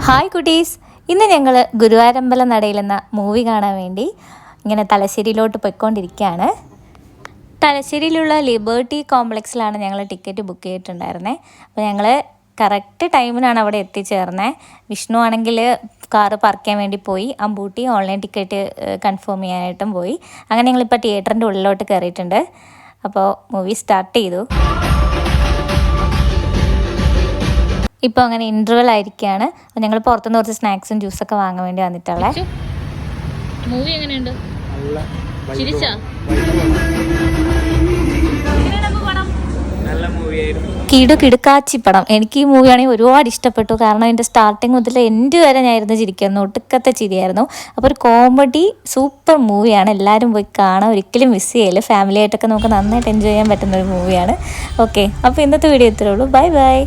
Hi കുട്ടീസ്, ഇന്ന് ഞങ്ങൾ ഗുരുവായൂരമ്പലം നടയിലെന്ന movie കാണാൻ വേണ്ടി ഇങ്ങനെ തലശ്ശേരിയിലോട്ട് പോയിക്കൊണ്ടിരിക്കുകയാണ്. തലശ്ശേരിയിലുള്ള ലിബേർട്ടി കോംപ്ലക്സിലാണ് ഞങ്ങൾ ടിക്കറ്റ് ബുക്ക് ചെയ്തിട്ടുണ്ടായിരുന്നത്. അപ്പോൾ ഞങ്ങൾ കറക്റ്റ് ടൈമിനാണ് അവിടെ എത്തിച്ചേർന്നത്. വിഷ്ണു ആണെങ്കിൽ കാറ് പാർക്ക് ചെയ്യാൻ വേണ്ടി പോയി, അമ്പൂട്ടി ഓൺലൈൻ ടിക്കറ്റ് കൺഫേം ചെയ്യാനായിട്ടും പോയി. അങ്ങനെ ഞങ്ങളിപ്പോൾ തിയേറ്ററിൻ്റെ ഉള്ളിലോട്ട് കയറിയിട്ടുണ്ട്. അപ്പോൾ മൂവി സ്റ്റാർട്ട് ചെയ്തു. ഇപ്പോൾ അങ്ങനെ ഇൻ്റർവെൽ ആയിരിക്കുകയാണ്. അപ്പോൾ ഞങ്ങൾ പുറത്തുനിന്ന് കുറച്ച് സ്നാക്സും ജ്യൂസൊക്കെ വാങ്ങാൻ വേണ്ടി വന്നിട്ടുള്ളത്. മൂവി എങ്ങനെയുണ്ട്? കിടുക്കാച്ചി പടം. എനിക്ക് ഈ മൂവിയാണെങ്കിൽ ഒരുപാട് ഇഷ്ടപ്പെട്ടു. കാരണം അതിൻ്റെ സ്റ്റാർട്ടിങ് മുതൽ എൻഡ് വരെ ഞാൻ ഇരുന്ന് ചിരിക്കുന്നു. ഒടുക്കത്തെ ചിരിയായിരുന്നു. അപ്പോൾ ഒരു കോമഡി സൂപ്പർ മൂവിയാണ്. എല്ലാവരും പോയി കാണാൻ, ഒരിക്കലും മിസ് ചെയ്യല്. ഫാമിലി ആയിട്ടൊക്കെ നമുക്ക് നന്നായിട്ട് എൻജോയ് ചെയ്യാൻ പറ്റുന്ന ഒരു മൂവിയാണ്. ഓക്കെ, അപ്പോൾ ഇന്നത്തെ വീഡിയോ ഇത്രയേ ഉള്ളൂ. Bye bye.